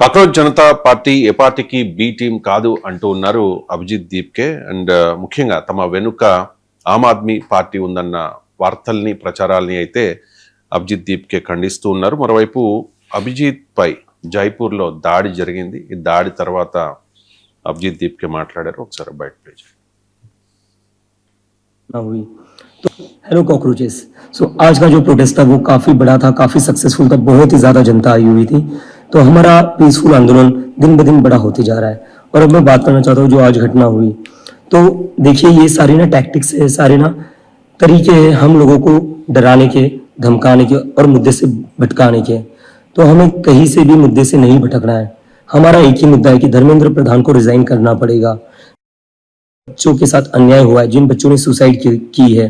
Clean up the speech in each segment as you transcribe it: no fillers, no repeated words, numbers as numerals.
Cockroach Janata party ఏ పార్టీకి B team కాదు అంటూ ఉన్నారు అభిజిత్ దీప్కే. అండ్ ముఖ్యంగా తమ వెనుక ఆమ్ ఆద్మీ పార్టీ ఉందన్న వార్తల్ని ప్రచారాల్ని అయితే అభిజిత్ దీప్కే ఖండిస్తూ ఉన్నారు. మరోవైపు అభిజిత్ పై జైపూర్లో దాడి జరిగింది. ఈ దాడి తర్వాత అభిజిత్ దీప్కే మాట్లాడారు. ఒకసారి బయట పేజ్. Hello cockroaches. आज का जो प्रोटेस्ट था वो काफ़ी बड़ा था, काफ़ी सक्सेसफुल था, बहुत ही ज़्यादा जनता आई हुई थी। तो हमारा पीसफुल आंदोलन दिन ब दिन बड़ा होते जा रहा है। और अब मैं बात करना चाहता हूँ जो आज घटना हुई। तो देखिए ये सारे ना टैक्टिक्स है, सारे ना तरीके हैं हम लोगों को डराने के, धमकाने के और मुद्दे से भटकाने के। तो हमें कहीं से भी मुद्दे से नहीं भटकना है। हमारा एक ही मुद्दा है कि धर्मेंद्र प्रधान को रिजाइन करना पड़ेगा। बच्चों के साथ अन्याय हुआ है, जिन बच्चों ने सुसाइड की है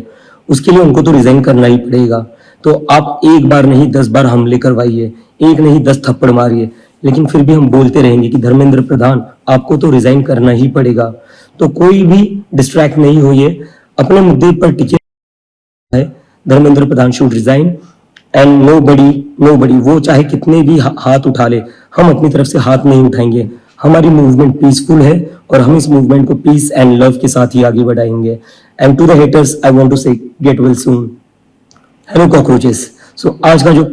उसके लिए उनको तो रिजाइन करना ही पड़ेगा। तो आप एक बार नहीं 10 बार हमले करवाइए, एक नहीं 10 थप्पड़ मारिए, लेकिन फिर भी हम बोलते रहेंगे कि धर्मेंद्र प्रधान आपको तो रिजाइन करना ही पड़ेगा। तो कोई भी डिस्ट्रैक्ट नहीं होइए, अपने मुद्दे पर टिके है। Dharmendra Pradhan should resign and nobody वो चाहे कितने भी हाथ उठा ले, हम अपनी तरफ से हाथ नहीं उठाएंगे। हमारी मूवमेंट पीसफुल है और हम इस मूवमेंट को पीस एंड लव के साथ ही आगे बढ़ाएंगे। And to the haters I want to say get well soon. Hello cockroaches. आज का जो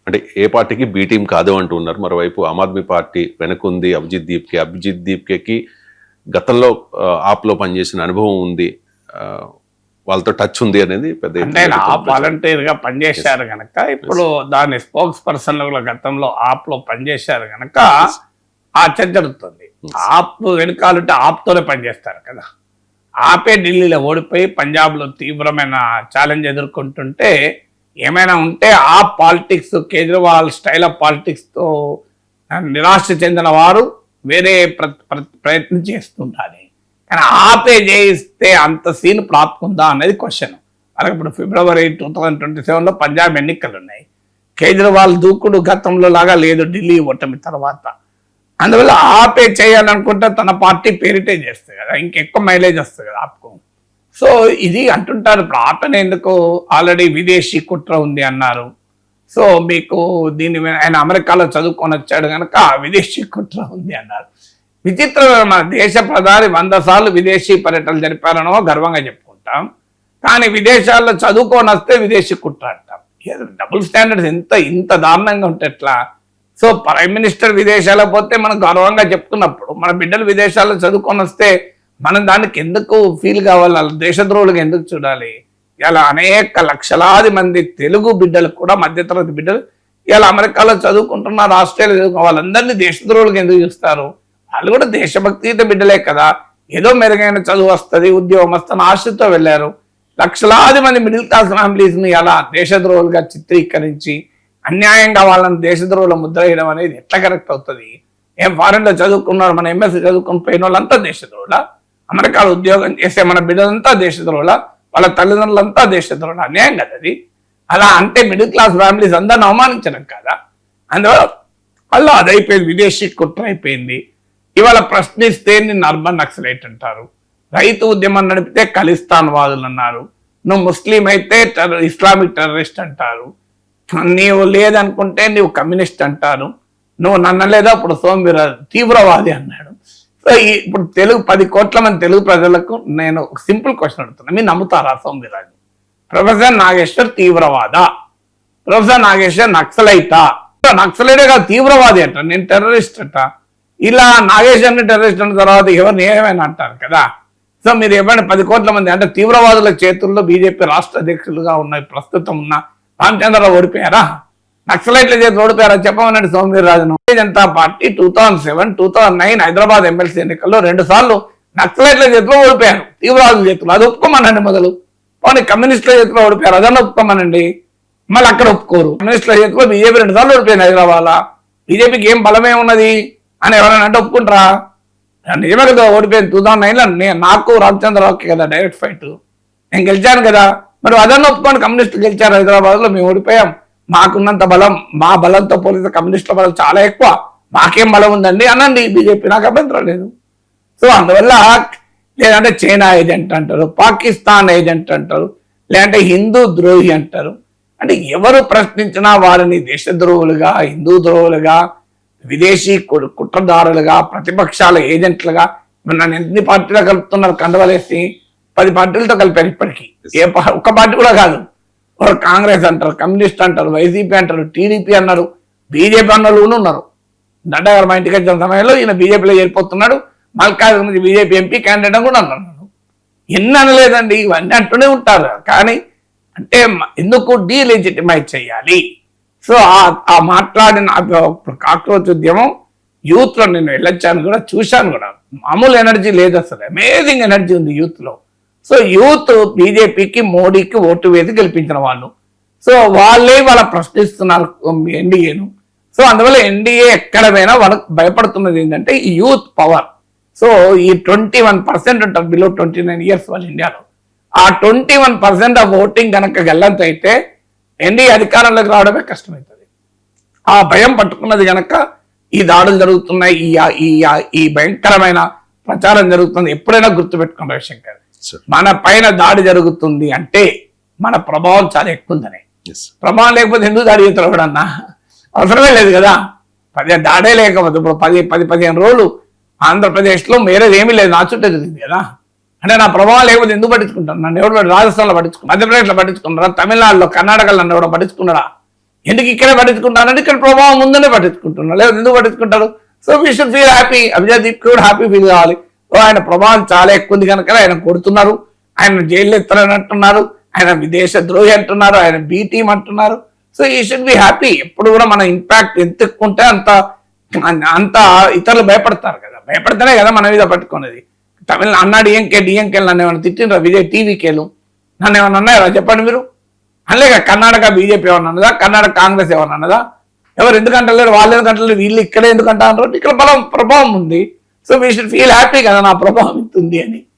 అంటే ఏ పార్టీకి బి టీం కాదు అంటూ ఉన్నారు. మరోవైపు ఆమ్ ఆద్మీ పార్టీ వెనుకుంది అభిజిత్ దీప్కేకి గతంలో ఆప్లో పనిచేసిన అనుభవం ఉంది, వాళ్ళతో టచ్ ఉంది అనేది పెద్ద. అంటే ఆప్ వాలంటీర్ గా పనిచేశారు కనుక ఇప్పుడు దాని స్పోక్స్ పర్సన్ గతంలో ఆప్ లో పనిచేశారు కనుక ఆ చర్చ జరుగుతుంది. ఆప్ వెనకాలంటే ఆప్తోనే పనిచేస్తారు కదా. ఆపే ఢిల్లీలో ఓడిపోయి పంజాబ్ లో తీవ్రమైన ఛాలెంజ్ ఎదుర్కొంటుంటే ఏమైనా ఉంటే ఆ politics, Kejriwal style of politics తో నిరాశ చెందిన వారు వేరే ప్రయత్నం చేస్తుంటారు. కానీ ఆపే చేయిస్తే అంత సీన్ ప్రాప్తుందా అనేది క్వశ్చన్. అలాగే ఇప్పుడు ఫిబ్రవరి 2027లో పంజాబ్ ఎన్నికలు ఉన్నాయి. కేజ్రీవాల్ దూకుడు గతంలో లాగా లేదు ఢిల్లీ ఓటమి తర్వాత. అందువల్ల ఆపే చేయాలనుకుంటే తన పార్టీ పేరిటే చేస్తుంది కదా, ఇంకెక్కువ మైలేజ్ వస్తుంది కదా ఆప్కు. సో ఇది అంటుంటారు. ఇప్పుడు ఆపనే ఎందుకు, ఆల్రెడీ విదేశీ కుట్ర ఉంది అన్నారు. సో మీకు దీని ఆయన అమెరికాలో చదువుకొని వచ్చాడు కనుక విదేశీ కుట్ర ఉంది అన్నారు. విచిత్రమైన మన దేశ ప్రధాని 100 సార్లు విదేశీ పర్యటనలు జరిపారనో గర్వంగా చెప్పుకుంటాం. కానీ విదేశాల్లో చదువుకొని వస్తే విదేశీ కుట్ర అంటాం. డబుల్ స్టాండర్డ్స్ ఇంత దారుణంగా ఉంటే ఎట్లా? సో ప్రైమ్ మినిస్టర్ విదేశాలకు పోతే మనం గర్వంగా చెప్తున్నప్పుడు మన బిడ్డలు విదేశాల్లో చదువుకొని వస్తే మనం దానికి ఎందుకు ఫీల్ కావాలి? దేశద్రోహులుగా ఎందుకు చూడాలి? ఇలా అనేక లక్షలాది మంది తెలుగు బిడ్డలు కూడా, మధ్యతరగతి బిడ్డలు ఇలా అమెరికాలో చదువుకుంటున్నారు, ఆస్ట్రేలియా చదువుకున్న వాళ్ళందరినీ దేశద్రోహులుగా ఎందుకు చూస్తారు? వాళ్ళు కూడా దేశభక్తితో బిడ్డలే కదా. ఏదో మెరుగైన చదువు వస్తుంది, ఉద్యోగం వస్తుంది ఆశతో వెళ్ళారు. లక్షలాది మంది మిడిల్ క్లాస్ ఫ్యామిలీస్ని అలా దేశద్రోహులుగా చిత్రీకరించి అన్యాయంగా వాళ్ళని దేశద్రోహుల ముద్ర వేయడం అనేది ఎట్లా కరెక్ట్ అవుతుంది? ఏం ఫారెన్లో చదువుకున్నారు, మన ఎంఎస్సీ చదువుకుని పోయిన వాళ్ళంతా దేశద్రోహుల, అమెరికాలో ఉద్యోగం చేసే మన బిడ్డలంతా దేశద్రోహుల, వాళ్ళ తల్లిదండ్రులంతా దేశద్రోహుల, అన్యాయం కదా అది. అలా అంటే మిడిల్ క్లాస్ ఫ్యామిలీస్ అందరిని అవమానించడం కదా. అందువల్ల అలా అదైపోయింది, విదేశీ కుట్ర అయిపోయింది. ఇవాళ ప్రశ్నిస్తే నిన్ను అర్బన్ నక్సలైట్ అంటారు, రైతు ఉద్యమం నడిపితే ఖలిస్తాన్ వాదులు అన్నారు, నువ్వు ముస్లిం అయితే ఇస్లామిక్ టెర్రరిస్ట్ అంటారు, నీవు లేదనుకుంటే నువ్వు కమ్యూనిస్ట్ అంటారు, నువ్వు నన్న లేదా ఇప్పుడు సోమవీరాజు తీవ్రవాది అన్నాడు. సో ఇప్పుడు 10 కోట్ల మంది తెలుగు ప్రజలకు నేను ఒక సింపుల్ క్వశ్చన్ అడుగుతున్నా, మీరు నమ్ముతారా సోమవీరాజు? ప్రొఫెసర్ నాగేశ్వర్ తీవ్రవాదా? ప్రొఫెసర్ నాగేశ్వర్ నక్సలైటా? నక్సలైటే కాదు తీవ్రవాది అంట, నేను టెర్రరిస్ట్ అంట. ఇలా నాగేశ్వర్ని టెర్రరిస్ట్ అన్న తర్వాత ఎవరిని ఏమైనా అంటారు కదా. సో మీరు ఏమైనా 10 కోట్ల మంది అంటే తీవ్రవాదుల చేతుల్లో బీజేపీ రాష్ట్ర అధ్యక్షులుగా ఉన్న ప్రస్తుతం ఉన్న రామచంద్రరావు ఓడిపోయారా? నక్సలైట్ల చేతులు ఓడిపోయారా? చెప్పమనండి సోమవీర్రాజును. జనతా పార్టీ 2007, 2009 హైదరాబాద్ ఎమ్మెల్సీ ఎన్నికల్లో 2 సార్లు నక్సలైట్ల చేతిలో ఓడిపోయారు, తీవ్రవాదుల చేతులు. అది ఒప్పుకోమనండి. మొదలు పోనీ కమ్యూనిస్టుల చేతిలో ఓడిపోయారు, అదన్నా ఒప్పుకోమనండి. మళ్ళీ అక్కడ ఒప్పుకోరు. కమ్యూనిస్టుల చేతిలో బీజేపీ 2 సార్లు ఓడిపోయింది హైదరాబాద్. బీజేపీకి ఏం బలమే ఉన్నది అని ఎవరైనా అంటే ఒప్పుకుంటారా? నిజమే కదా, ఓడిపోయింది 2009లో. నాకు రామచంద్రరావుకి కదా డైరెక్ట్ ఫైట్, నేను గెలిచాను కదా. మరి అదన్నా ఒప్పుకోండి, కమ్యూనిస్టులు గెలిచారు హైదరాబాద్లో, మేము ఓడిపోయాం, మాకున్నంత బలం, మా బలంతో పోలిస్తే కమ్యూనిస్టుల బలం చాలా ఎక్కువ, మాకేం బలం ఉందండి అనండి బీజేపీ, నాకు అభ్యంతరం లేదు. సో అందువల్ల లేదంటే చైనా ఏజెంట్ అంటారు, పాకిస్తాన్ ఏజెంట్ అంటారు, లేదంటే హిందూ ద్రోహి అంటారు. అంటే ఎవరు ప్రశ్నించినా వారిని దేశద్రోహులుగా, హిందూ ద్రోహులుగా, విదేశీ కుట్రదారులుగా, ప్రతిపక్షాల ఏజెంట్లుగా నన్ను ఎన్ని పార్టీలో కలుపుతున్నారు కండవలేసి 10 పార్టీలతో కలిపారు ఇప్పటికీ. ఒక్క పార్టీ కూడా కాదు. వారు కాంగ్రెస్ అంటారు, కమ్యూనిస్ట్ అంటారు, వైసీపీ అంటారు, టీడీపీ అన్నారు, బీజేపీ అన్నారు ఉన్నారు. నడ్డా గారు మా ఇంటికి వచ్చిన సమయంలో ఈయన బీజేపీలో చేరిపోతున్నాడు, మల్కాజ్ నుంచి బీజేపీ ఎంపీ క్యాండిడేట్ కూడా అన్నాడు. ఎన్ని అనలేదండి, ఇవన్నీ అంటూనే ఉంటారు. కానీ అంటే ఎందుకు డీలెజిటిమైజ్ చేయాలి? సో ఆ మాట్లాడిన కాక్రోచ్ ఉద్యమం యూత్లో నేను వెళ్ళొచ్చాను కూడా, చూశాను కూడా. మామూలు ఎనర్జీ లేదు అసలు, అమేజింగ్ ఎనర్జీ ఉంది యూత్లో. సో యూత్ బీజేపీకి, మోడీకి ఓటు వేసి గెలిపించిన వాళ్ళు. సో వాళ్ళ ప్రశ్నిస్తున్నారు ఎన్డీఏను. సో అందువల్ల ఎన్డీఏ ఎక్కడ పోయినా వాళ్ళకి భయపడుతున్నది ఏంటంటే ఈ యూత్ పవర్. సో ఈ 21% ఉంటారు బిలో 29 ఇయర్స్ వాళ్ళు ఇండియాలో. ఆ 21% ఆఫ్ ఓటింగ్ కనుక గల్లంత అయితే ఎన్డీఏ అధికారంలోకి రావడమే కష్టమవుతుంది. ఆ భయం పట్టుకున్నది కనుక ఈ దాడులు జరుగుతున్నాయి, ఈ భయంకరమైన ప్రచారం జరుగుతుంది. ఎప్పుడైనా గుర్తుపెట్టుకున్న రవిశంకర్, మన పైన దాడి జరుగుతుంది అంటే మన ప్రభావం చాలా ఎక్కువ ఉందని. ప్రభావం లేకపోతే ఎందుకు దాడి చేస్తారు ఎవడన్నా? అవసరమే లేదు కదా. దాడే లేకపోతే ఇప్పుడు 10-15 రోజులు ఆంధ్రప్రదేశ్లో వేరేది ఏమీ లేదు, నా చుట్టూ జరిగింది కదా. అంటే నా ప్రభావం లేకపోతే ఎందుకు పట్టించుకుంటాను? నన్ను ఎవరు రాజస్థాన్లో పట్టించుకున్నారు, మధ్యప్రదేశ్లో పట్టించుకున్నారా, తమిళనాడులో, కర్ణాటకలో నన్ను ఎవడో పట్టించుకున్నారా? ఎందుకు ఇక్కడే పట్టించుకుంటానంటే ఇక్కడ ప్రభావం ఉందనే పట్టించుకుంటున్నారు, లేదా ఎందుకు పట్టించుకుంటారు? So we should feel happy. Abhijit Deep కూడా హ్యాపీ ఫీల్ కావాలి. ఆయన ప్రభావం చాలా ఎక్కువ ఉంది కనుక ఆయన కొడుతున్నారు, ఆయన జైల్లో ఎత్తారని అంటున్నారు, ఆయన విదేశ ద్రోహి అంటున్నారు, ఆయన బి టీం అంటున్నారు. సో ఈ షుడ్ బి హ్యాపీ. ఎప్పుడు కూడా మన ఇంపాక్ట్ ఎంత ఎక్కువ ఉంటే అంత ఇతరులు భయపడతారు కదా. భయపడితేనే కదా మన మీద పట్టుకునేది. తమిళ అన్నా డిఎంకే నన్ను ఏమైనా తిట్టినరా? విజయ్ టీవీకేలు నన్ను ఏమైనా అన్నారా చెప్పండి మీరు? అనలేక కర్ణాటక బీజేపీ ఏమన్నా అన్నదా? కర్ణాటక కాంగ్రెస్ ఏమన్నా అన్నదా? ఎవరు ఎందుకంటలేరు? వాళ్ళు ఎందుకంటలేరు? వీళ్ళు ఇక్కడే ఎందుకంటారు? ఇక్కడ ప్రభావం ఉంది. So we should feel happy కదా, నా ప్రభావం ఇంతుంది అని.